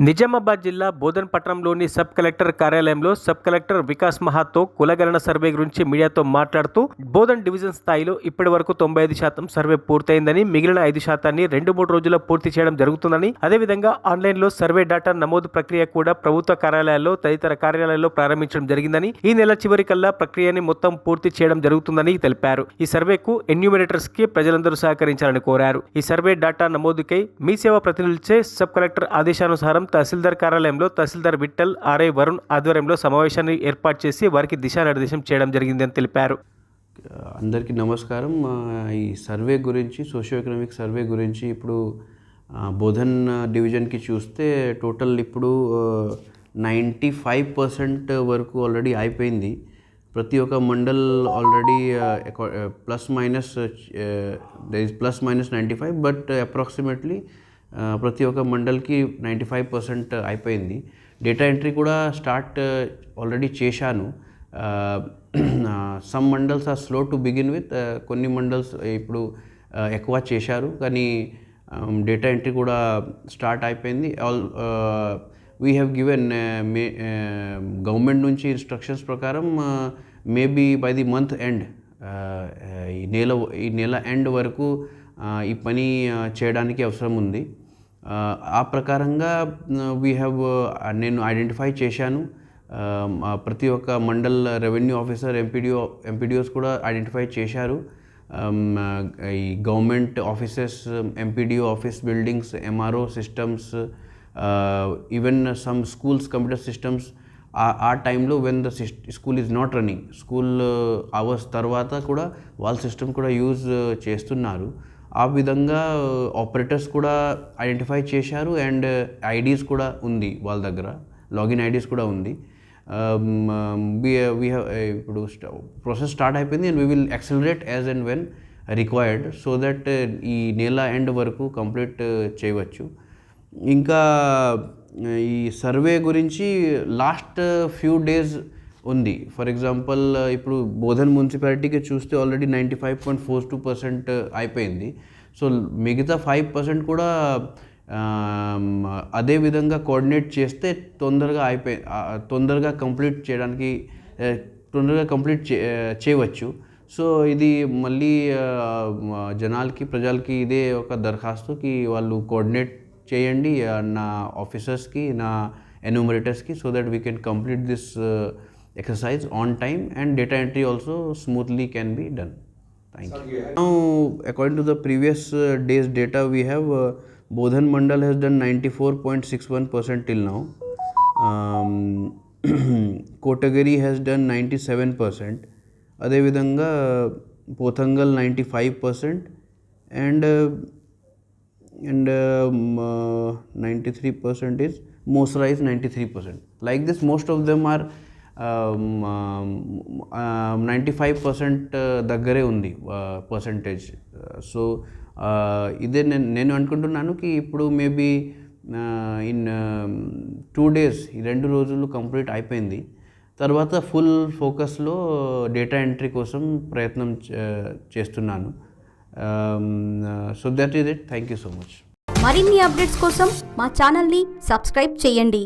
నిజామాబాద్ జిల్లా బోధన్ పట్టణంలోని sub collector కార్యాలయంలో సబ్ కలెక్టర్ వికాస్ మహాతో కులగణన సర్వే గురించి మీడియాతో మాట్లాడుతూ బోధన్ డివిజన్ స్థాయిలో ఇప్పటి వరకు 95% సర్వే పూర్తయిందని, మిగిలిన 5% 2-3 రోజుల్లో పూర్తి చేయడం జరుగుతుందని, అదేవిధంగా ఆన్లైన్లో సర్వే డేటా నమోదు ప్రక్రియ కూడా ప్రభుత్వ కార్యాలయాల్లో తదితర కార్యాలయాల్లో ప్రారంభించడం జరిగిందని, ఈ నెల చివరికల్లా ప్రక్రియని మొత్తం పూర్తి చేయడం జరుగుతుందని తెలిపారు. ఈ సర్వేకు ఎన్యూమినేటర్స్ కి ప్రజలందరూ సహకరించాలని కోరారు. ఈ సర్వే డేటా నమోదుకై మీ సేవా ప్రతినిధులచే సబ్ కలెక్టర్ ఆదేశానుసారం తహసీల్దార్ కార్యాలయంలో తహసీల్దార్ విఠల్, ఆర్ఐ వరుణ్ ఆధ్వర్యంలో సమావేశాన్ని ఏర్పాటు చేసి వారికి దిశానిర్దేశం చేయడం జరిగిందని తెలిపారు. అందరికీ నమస్కారం. ఈ సర్వే గురించి, సోషియో ఎకనామిక్ సర్వే గురించి ఇప్పుడు బోధన్ డివిజన్కి చూస్తే టోటల్ ఇప్పుడు 95% వరకు ఆల్రెడీ అయిపోయింది. ప్రతి ఒక్క mandal already plus minus +-95, but approximately ప్రతి ఒక్క మండల్కి 95% అయిపోయింది. డేటా ఎంట్రీ కూడా స్టార్ట్ ఆల్రెడీ చేశాను. Some mandals are slow to begin with, కొన్ని మండల్స్ ఇప్పుడు ఎక్కువ చేశారు, కానీ డేటా ఎంట్రీ కూడా స్టార్ట్ అయిపోయింది. వీ హ్యావ్ గివెన్ గవర్నమెంట్ నుంచి ఇన్స్ట్రక్షన్స్ ప్రకారం maybe by the month end, ఈ నెల ఎండ్ వరకు ఈ పని చేయడానికి అవసరం ఉంది. ఆ ప్రకారంగా నేను ఐడెంటిఫై చేశాను. ప్రతి ఒక్క మండల్ రెవెన్యూ ఆఫీసర్, ఎంపీడీఓస్ కూడా ఐడెంటిఫై చేశారు. ఈ government offices, MPDO office buildings, MRO systems, even some schools computer systems ఆ టైంలో when the school is not running, school hours తర్వాత కూడా వాళ్ళ సిస్టమ్ కూడా యూజ్ చేస్తున్నారు. ఆ విధంగా ఆపరేటర్స్ కూడా ఐడెంటిఫై చేశారు అండ్ ఐడీస్ కూడా ఉంది వాళ్ళ దగ్గర, లాగిన్ ఐడీస్ కూడా ఉంది. ఇప్పుడు ప్రాసెస్ స్టార్ట్ అయిపోయింది and we will accelerate as and when required, so that ఈ నెల ఎండ్ వరకు కంప్లీట్ చేయవచ్చు. ఇంకా ఈ సర్వే గురించి లాస్ట్ ఫ్యూ డేస్ ఉంది. ఫర్ ఎగ్జాంపుల్ ఇప్పుడు బోధన్ మున్సిపాలిటీకి చూస్తే ఆల్రెడీ 95.42% అయిపోయింది. సో మిగతా 5% కూడా అదే విధంగా కోఆర్డినేట్ చేస్తే తొందరగా కంప్లీట్ చేయవచ్చు. సో ఇది మళ్ళీ ప్రజలకి ఇదే ఒక దరఖాస్తుకి వాళ్ళు కోఆర్డినేట్ చేయండి నా ఆఫీసర్స్కి, నా ఎన్యూమరేటర్స్కి, so that we can complete this exercise on time and data entry also smoothly can be done. Thank you. Now, according to the previous days data, we have Bodhan Mandal has done 94.61% till now. Kotagiri has done 97%. Adevidanga Pothangal 95% and 93% is Mosra is 93%. Like this, most of them are 95% దగ్గరే ఉంది percentage. So ఇదే నేను అనుకుంటున్నాను కి ఇప్పుడు maybe in 2 days, ఈ 2 రోజులు complete అయిపోయింది. తర్వాత ఫుల్ ఫోకస్లో డేటా ఎంట్రీ కోసం ప్రయత్నం చేస్తున్నాను. So that is it. Thank you so much. మరిన్ని అప్డేట్స్ కోసం మా ఛానల్ని సబ్స్క్రైబ్ చేయండి.